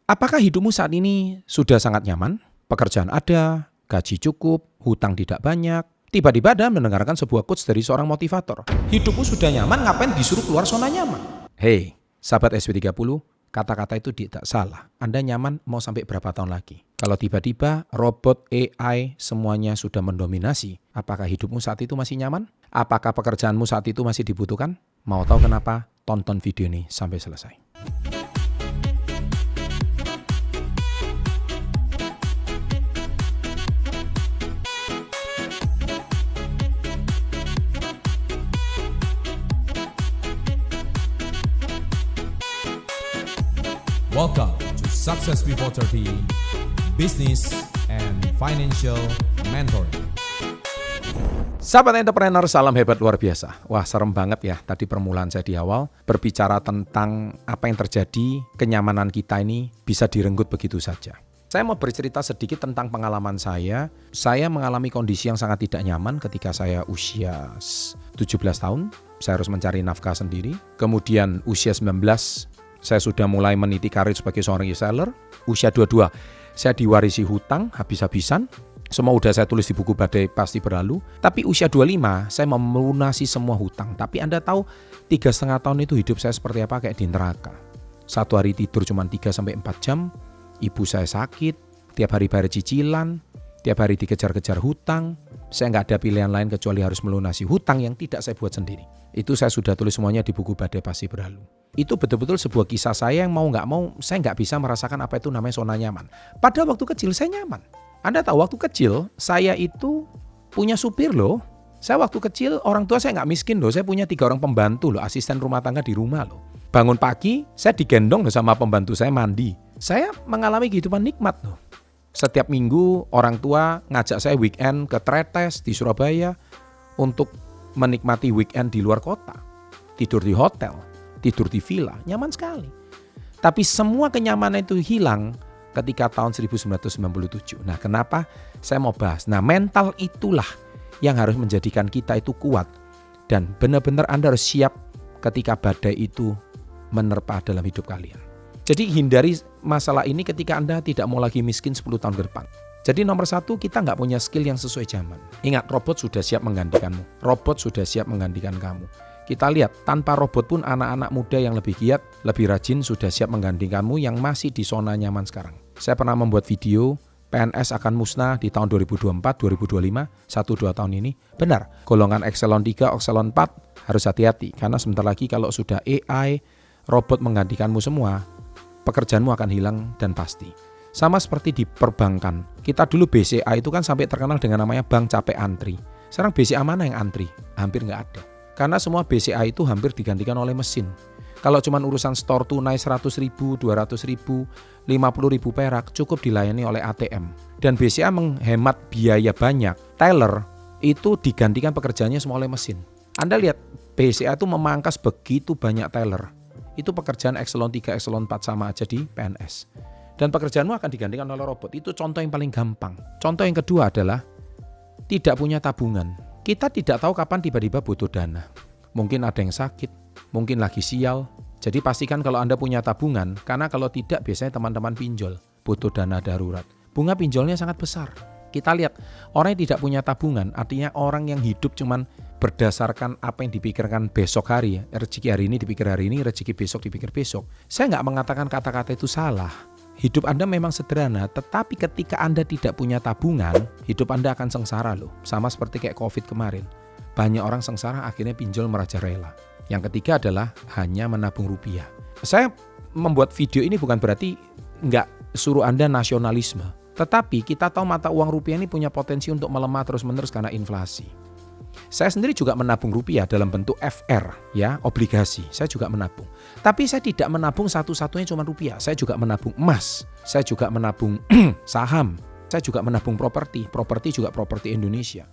Apakah hidupmu saat ini sudah sangat nyaman? Pekerjaan ada, gaji cukup, hutang tidak banyak. Tiba-tiba Anda mendengarkan sebuah quotes dari seorang motivator. Hidupmu sudah nyaman, ngapain disuruh keluar zona nyaman? Hei, sahabat SV30, kata-kata itu tidak salah. Anda nyaman mau sampai berapa tahun lagi? Kalau tiba-tiba robot, AI, semuanya sudah mendominasi, apakah hidupmu saat itu masih nyaman? Apakah pekerjaanmu saat itu masih dibutuhkan? Mau tahu kenapa? Tonton video ini sampai selesai. Welcome to Success Before 30 Business and Financial Mentoring. Sahabat entrepreneur, salam hebat luar biasa. Wah, serem banget ya tadi permulaan saya di awal berbicara tentang apa yang terjadi, kenyamanan kita ini bisa direnggut begitu saja. Saya mau bercerita sedikit tentang pengalaman saya. Saya mengalami kondisi yang sangat tidak nyaman ketika saya usia 17 tahun. Saya harus mencari nafkah sendiri. Kemudian usia 19, saya sudah mulai meniti karir sebagai seorang reseller. Usia 22, saya diwarisi hutang habis-habisan. Semua udah saya tulis di buku Badai Pasti Berlalu. Tapi usia 25, saya melunasi semua hutang. Tapi Anda tahu 3,5 tahun itu hidup saya seperti apa? Kayak di neraka. Satu hari tidur cuma 3-4 jam. Ibu saya sakit. Tiap hari bayar cicilan. Tiap hari dikejar-kejar hutang. Saya nggak ada pilihan lain kecuali harus melunasi hutang yang tidak saya buat sendiri. Itu saya sudah tulis semuanya di buku Badai Pasti Berlalu. Itu betul-betul sebuah kisah saya yang mau nggak mau, saya nggak bisa merasakan apa itu namanya zona nyaman. Pada waktu kecil saya nyaman. Anda tahu waktu kecil saya itu punya supir loh. Saya waktu kecil orang tua saya nggak miskin loh. Saya punya 3 orang pembantu loh, asisten rumah tangga di rumah loh. Bangun pagi saya digendong loh sama pembantu saya mandi. Saya mengalami kehidupan nikmat loh. Setiap minggu orang tua ngajak saya weekend ke Tretes di Surabaya untuk menikmati weekend di luar kota. Tidur di hotel, tidur di villa, nyaman sekali. Tapi semua kenyamanan itu hilang ketika tahun 1997. Nah, kenapa saya mau bahas? Nah, mental itulah yang harus menjadikan kita itu kuat. Dan benar-benar Anda harus siap ketika badai itu menerpa dalam hidup kalian. Jadi hindari masalah ini ketika Anda tidak mau lagi miskin 10 tahun ke depan. Jadi nomor 1, kita nggak punya skill yang sesuai zaman. Ingat, robot sudah siap menggantikanmu. Robot sudah siap menggantikan kamu. Kita lihat, tanpa robot pun anak-anak muda yang lebih giat, lebih rajin sudah siap menggantikanmu yang masih di zona nyaman sekarang. Saya pernah membuat video, PNS akan musnah di tahun 2024, 2025, 1-2 tahun ini. Benar, golongan Excelon 3, Excelon 4 harus hati-hati. Karena sebentar lagi kalau sudah AI, robot menggantikanmu semua, pekerjaanmu akan hilang dan pasti. Sama seperti di perbankan. Kita dulu BCA itu kan sampai terkenal dengan namanya bank capek antri. Sekarang BCA mana yang antri? Hampir nggak ada. Karena semua BCA itu hampir digantikan oleh mesin. Kalau cuma urusan store tunai 100.000, 200.000, 50.000 perak cukup dilayani oleh ATM. Dan BCA menghemat biaya banyak. Teller itu digantikan pekerjaannya semua oleh mesin. Anda lihat BCA itu memangkas begitu banyak teller. Itu pekerjaan Excelon 3, Excelon 4 sama aja di PNS. Dan pekerjaanmu akan digantikan oleh robot. Itu contoh yang paling gampang. Contoh yang kedua adalah tidak punya tabungan. Kita tidak tahu kapan tiba-tiba butuh dana. Mungkin ada yang sakit, mungkin lagi sial. Jadi pastikan kalau Anda punya tabungan, karena kalau tidak biasanya teman-teman pinjol, butuh dana darurat. Bunga pinjolnya sangat besar. Kita lihat, orang yang tidak punya tabungan, artinya orang yang hidup cuman berdasarkan apa yang dipikirkan besok hari. Rezeki hari ini dipikir hari ini, rezeki besok dipikir besok. Saya nggak mengatakan kata-kata itu salah. Hidup Anda memang sederhana, tetapi ketika Anda tidak punya tabungan, hidup Anda akan sengsara loh. Sama seperti kayak COVID kemarin. Banyak orang sengsara akhirnya pinjol merajalela. Yang ketiga adalah hanya menabung rupiah. Saya membuat video ini bukan berarti nggak suruh Anda nasionalisme. Tetapi kita tahu mata uang rupiah ini punya potensi untuk melemah terus-menerus karena inflasi. Saya sendiri juga menabung rupiah dalam bentuk FR, ya, obligasi. Saya juga menabung. Tapi saya tidak menabung satu-satunya cuma rupiah. Saya juga menabung emas. Saya juga menabung saham. Saya juga menabung properti. Properti juga properti Indonesia.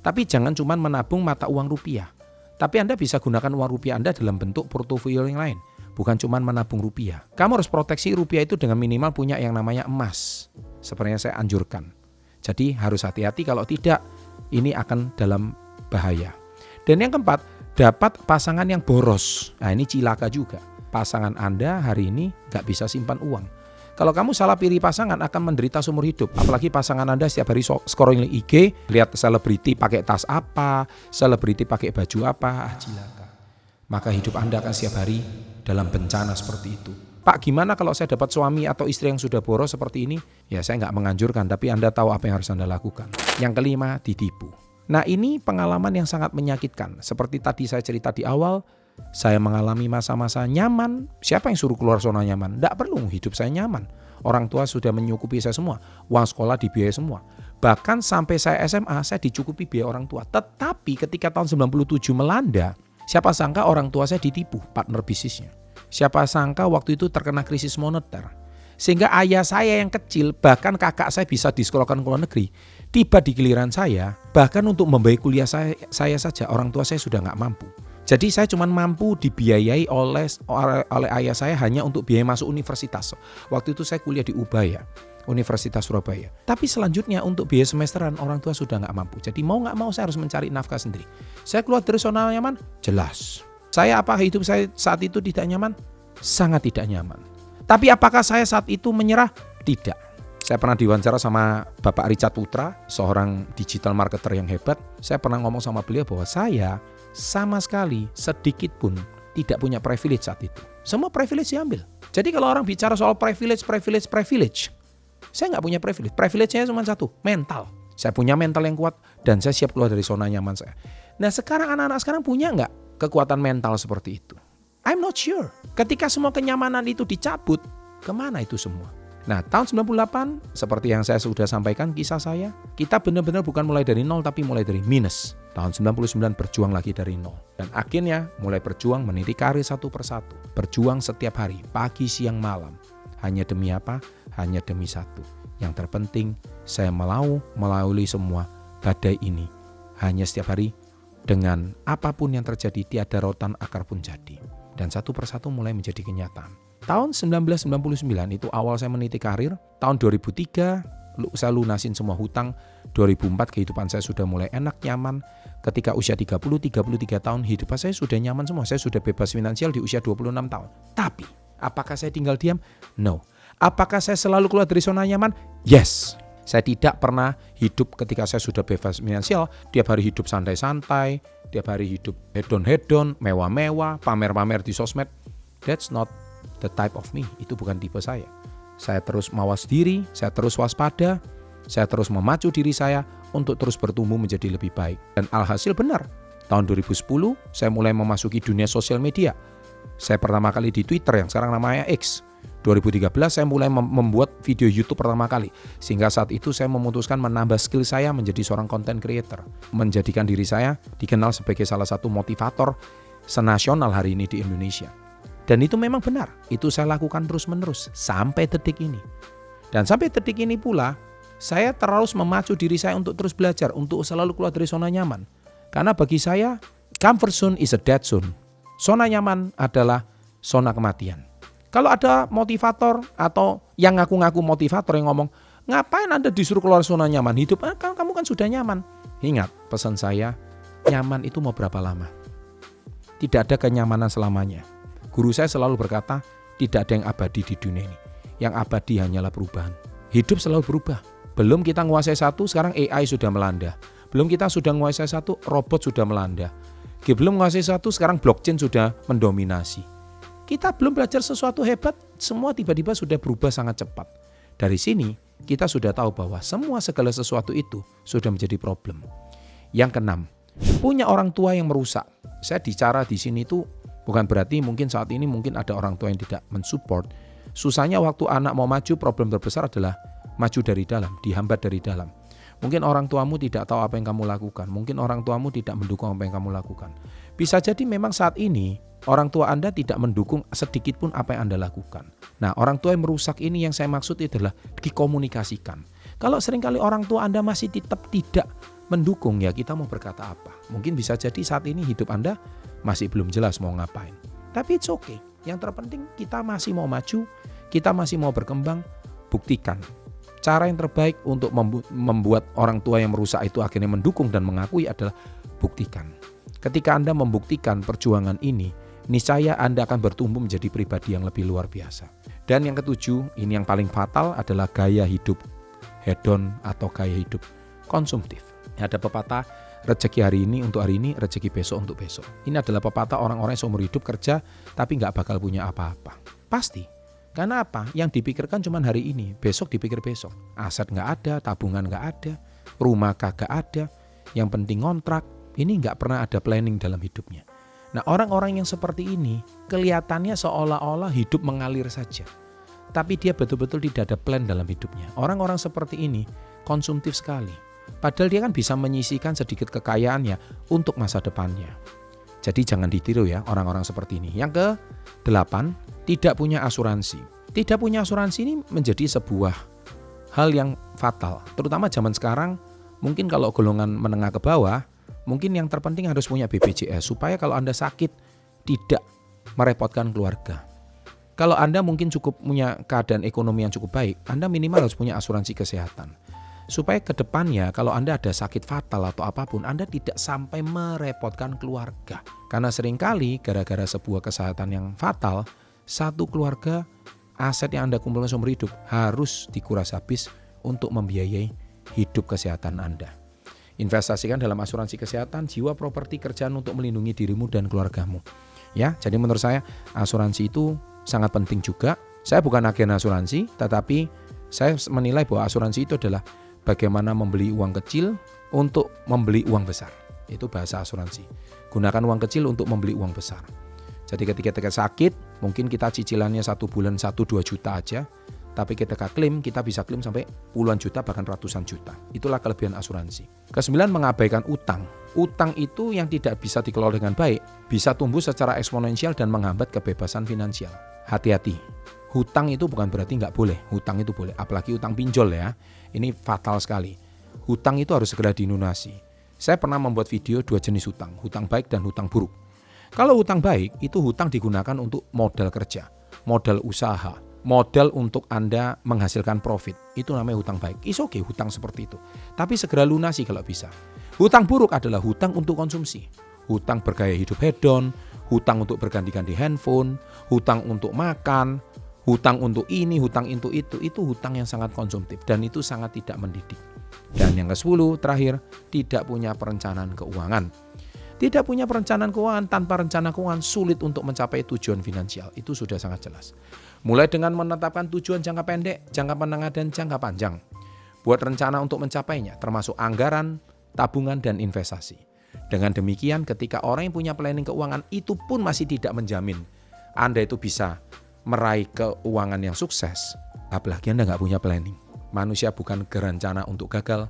Tapi jangan cuma menabung mata uang rupiah. Tapi Anda bisa gunakan uang rupiah Anda dalam bentuk portofolio yang lain. Bukan cuma menabung rupiah. Kamu harus proteksi rupiah itu dengan minimal punya yang namanya emas. Seperti yang saya anjurkan. Jadi harus hati-hati, kalau tidak ini akan dalam bahaya. Dan yang keempat, dapat pasangan yang boros. Nah, ini cilaka juga. Pasangan Anda hari ini nggak bisa simpan uang. Kalau kamu salah pilih pasangan akan menderita seumur hidup. Apalagi pasangan Anda setiap hari scrolling IG, lihat selebriti pakai tas apa, selebriti pakai baju apa, cilaka. Maka hidup Anda akan setiap hari dalam bencana seperti itu. Pak, gimana kalau saya dapat suami atau istri yang sudah boros seperti ini? Ya, saya nggak menganjurkan, tapi Anda tahu apa yang harus Anda lakukan. Yang kelima, ditipu. Nah, ini pengalaman yang sangat menyakitkan. Seperti tadi saya cerita di awal, saya mengalami masa-masa nyaman. Siapa yang suruh keluar zona nyaman? Tidak perlu, hidup saya nyaman. Orang tua sudah menyukupi saya semua. Uang sekolah dibiayai semua. Bahkan sampai saya SMA, saya dicukupi biaya orang tua. Tetapi ketika tahun 97 melanda, siapa sangka orang tua saya ditipu partner bisnisnya. Siapa sangka waktu itu terkena krisis moneter. Sehingga ayah saya yang kecil, bahkan kakak saya bisa disekolahkan ke luar negeri. Tiba di giliran saya, bahkan untuk membayar kuliah saya saja, orang tua saya sudah nggak mampu. Jadi saya cuma mampu dibiayai oleh ayah saya hanya untuk biaya masuk universitas. Waktu itu saya kuliah di Ubaya, Universitas Surabaya. Tapi selanjutnya untuk biaya semesteran orang tua sudah nggak mampu. Jadi mau nggak mau saya harus mencari nafkah sendiri. Saya keluar dari zona nyaman? Jelas. Saya apa hidup saya saat itu tidak nyaman? Sangat tidak nyaman. Tapi apakah saya saat itu menyerah? Tidak. Saya pernah diwawancara sama Bapak Richard Putra, seorang digital marketer yang hebat. Saya pernah ngomong sama beliau bahwa saya sama sekali sedikit pun tidak punya privilege saat itu. Semua privilege diambil. Jadi kalau orang bicara soal privilege, saya nggak punya privilege. Privilege-nya cuma satu, mental. Saya punya mental yang kuat dan saya siap keluar dari zona nyaman saya. Nah sekarang anak-anak sekarang punya nggak kekuatan mental seperti itu? I'm not sure. Ketika semua kenyamanan itu dicabut, kemana itu semua? Nah tahun 98, seperti yang saya sudah sampaikan kisah saya, kita benar-benar bukan mulai dari nol tapi mulai dari minus. Tahun 99 berjuang lagi dari nol. Dan akhirnya mulai berjuang meniti karir satu persatu. Berjuang setiap hari, pagi, siang, malam. Hanya demi apa? Hanya demi satu. Yang terpenting, saya melalui semua badai ini. Hanya setiap hari, dengan apapun yang terjadi, tiada rotan akar pun jadi. Dan satu persatu mulai menjadi kenyataan. Tahun 1999 itu awal saya meniti karir. Tahun 2003 saya lunasin semua hutang. 2004 kehidupan saya sudah mulai enak, nyaman. Ketika usia 30-33 tahun hidup saya sudah nyaman semua. Saya sudah bebas finansial di usia 26 tahun. Tapi apakah saya tinggal diam? No. Apakah saya selalu keluar dari zona nyaman? Yes. Saya tidak pernah hidup ketika saya sudah bebas finansial. Tiap hari hidup santai-santai. Tiap hari hidup hedon-hedon, mewah-mewah, pamer-pamer di sosmed. That's not the type of me. Itu bukan tipe saya. Saya terus mawas diri, saya terus waspada, saya terus memacu diri saya untuk terus bertumbuh menjadi lebih baik. Dan alhasil benar. Tahun 2010 saya mulai memasuki dunia sosial media. Saya pertama kali di Twitter yang sekarang namanya X. 2013 saya mulai membuat video YouTube pertama kali. Sehingga saat itu saya memutuskan menambah skill saya menjadi seorang content creator. Menjadikan diri saya dikenal sebagai salah satu motivator senasional hari ini di Indonesia. Dan itu memang benar. Itu saya lakukan terus-menerus sampai detik ini. Dan sampai detik ini pula saya terus memacu diri saya untuk terus belajar, untuk selalu keluar dari zona nyaman. Karena bagi saya, comfort zone is a dead zone. Zona nyaman adalah zona kematian. Kalau ada motivator atau yang ngaku-ngaku motivator yang ngomong, ngapain Anda disuruh keluar zona nyaman hidup? Kamu kan sudah nyaman. Ingat, pesan saya, nyaman itu mau berapa lama? Tidak ada kenyamanan selamanya. Guru saya selalu berkata, tidak ada yang abadi di dunia ini. Yang abadi hanyalah perubahan. Hidup selalu berubah. Belum kita menguasai satu, sekarang AI sudah melanda. Belum kita sudah menguasai satu, robot sudah melanda. Belum menguasai satu, sekarang blockchain sudah mendominasi. Kita belum belajar sesuatu hebat, semua tiba-tiba sudah berubah sangat cepat. Dari sini, kita sudah tahu bahwa segala sesuatu itu sudah menjadi problem. Yang keenam, punya orang tua yang merusak. Saya bicara di sini tuh bukan berarti mungkin saat ini mungkin ada orang tua yang tidak mensupport. Susahnya waktu anak mau maju, problem terbesar adalah maju dari dalam, dihambat dari dalam. Mungkin orang tuamu tidak tahu apa yang kamu lakukan. Mungkin orang tuamu tidak mendukung apa yang kamu lakukan. Bisa jadi memang saat ini orang tua Anda tidak mendukung sedikit pun apa yang Anda lakukan. Nah, orang tua yang merusak ini yang saya maksud adalah dikomunikasikan. Kalau seringkali orang tua Anda masih tetap tidak mendukung, ya kita mau berkata apa? Mungkin bisa jadi saat ini hidup Anda masih belum jelas mau ngapain. Tapi it's okay. Yang terpenting kita masih mau maju, kita masih mau berkembang, buktikan. Cara yang terbaik untuk membuat orang tua yang merusak itu akhirnya mendukung dan mengakui adalah buktikan. Ketika Anda membuktikan perjuangan ini, niscaya Anda akan bertumbuh menjadi pribadi yang lebih luar biasa. Dan yang ketujuh, ini yang paling fatal adalah gaya hidup hedon atau gaya hidup konsumtif. Ada pepatah, rezeki hari ini untuk hari ini, rezeki besok untuk besok. Ini adalah pepatah orang-orang yang seumur hidup kerja tapi nggak bakal punya apa-apa. Pasti. Karena apa? Yang dipikirkan cuma hari ini, besok dipikir besok. Aset nggak ada, tabungan nggak ada, rumah kagak ada, yang penting kontrak. Ini nggak pernah ada planning dalam hidupnya. Nah, orang-orang yang seperti ini kelihatannya seolah-olah hidup mengalir saja. Tapi dia betul-betul tidak ada plan dalam hidupnya. Orang-orang seperti ini konsumtif sekali. Padahal dia kan bisa menyisihkan sedikit kekayaannya untuk masa depannya. Jadi jangan ditiru ya orang-orang seperti ini. Yang ke-8, tidak punya asuransi. Tidak punya asuransi ini menjadi sebuah hal yang fatal. Terutama zaman sekarang, mungkin kalau golongan menengah ke bawah, mungkin yang terpenting harus punya BPJS supaya kalau Anda sakit tidak merepotkan keluarga. Kalau Anda mungkin cukup punya keadaan ekonomi yang cukup baik, Anda minimal harus punya asuransi kesehatan. Supaya ke depannya kalau Anda ada sakit fatal atau apapun, Anda tidak sampai merepotkan keluarga. Karena seringkali gara-gara sebuah kesehatan yang fatal, satu keluarga aset yang Anda kumpulkan seumur hidup harus dikuras habis untuk membiayai hidup kesehatan Anda. Investasikan dalam asuransi kesehatan, jiwa, properti, kerjaan untuk melindungi dirimu dan keluargamu. Ya, jadi menurut saya asuransi itu sangat penting juga. Saya bukan agen asuransi, tetapi saya menilai bahwa asuransi itu adalah bagaimana membeli uang kecil untuk membeli uang besar. Itu bahasa asuransi. Gunakan uang kecil untuk membeli uang besar. Jadi ketika kita sakit, mungkin kita cicilannya 1 bulan 1-2 juta aja. Tapi ketika klaim, kita bisa klaim sampai puluhan juta bahkan ratusan juta. Itulah kelebihan asuransi. Ke-9, mengabaikan utang. Utang itu yang tidak bisa dikelola dengan baik, bisa tumbuh secara eksponensial dan menghambat kebebasan finansial. Hati-hati. Hutang itu bukan berarti nggak boleh. Hutang itu boleh, apalagi utang pinjol ya. Ini fatal sekali. Hutang itu harus segera dilunasi. Saya pernah membuat video 2 jenis hutang, hutang baik dan hutang buruk. Kalau hutang baik, itu hutang digunakan untuk modal kerja, modal usaha, modal untuk Anda menghasilkan profit. Itu namanya hutang baik. It's okay, hutang seperti itu. Tapi segera lunasi kalau bisa. Hutang buruk adalah hutang untuk konsumsi. Hutang bergaya hidup hedon, hutang untuk berganti-ganti handphone, hutang untuk makan, hutang untuk ini, hutang untuk itu hutang yang sangat konsumtif dan itu sangat tidak mendidik. Dan yang ke-10 terakhir, tidak punya perencanaan keuangan. Tidak punya perencanaan keuangan, tanpa rencana keuangan sulit untuk mencapai tujuan finansial. Itu sudah sangat jelas. Mulai dengan menetapkan tujuan jangka pendek, jangka menengah, dan jangka panjang. Buat rencana untuk mencapainya, termasuk anggaran, tabungan, dan investasi. Dengan demikian, ketika orang yang punya planning keuangan itu pun masih tidak menjamin Anda itu bisa meraih keuangan yang sukses, apalagi Anda nggak punya planning. Manusia bukan berencana untuk gagal,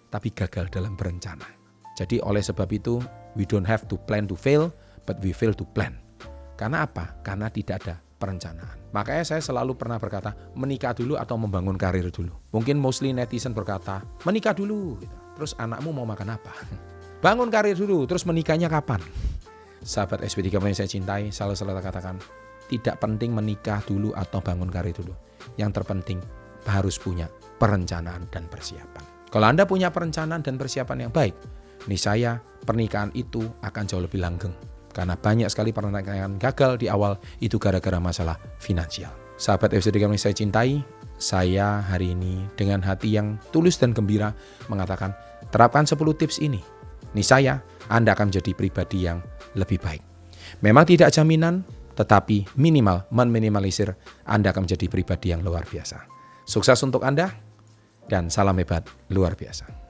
tapi gagal dalam berencana. Jadi oleh sebab itu, we don't have to plan to fail, but we fail to plan. Karena apa? Karena tidak ada perencanaan. Makanya saya selalu pernah berkata, menikah dulu atau membangun karir dulu. Mungkin mostly netizen berkata, menikah dulu. Terus anakmu mau makan apa? Bangun karir dulu, terus menikahnya kapan? Sahabat SP3 yang saya cintai, selalu katakan, tidak penting menikah dulu atau bangun karir dulu. Yang terpenting harus punya perencanaan dan persiapan. Kalau Anda punya perencanaan dan persiapan yang baik, niscaya pernikahan itu akan jauh lebih langgeng. Karena banyak sekali pernikahan gagal di awal itu gara-gara masalah finansial. Sahabat SP3 yang saya cintai, saya hari ini dengan hati yang tulus dan gembira mengatakan, terapkan 10 tips ini. Niscaya Anda akan menjadi pribadi yang lebih baik. Memang tidak jaminan, tetapi minimal meminimalisir Anda akan menjadi pribadi yang luar biasa. Sukses untuk Anda dan salam hebat luar biasa.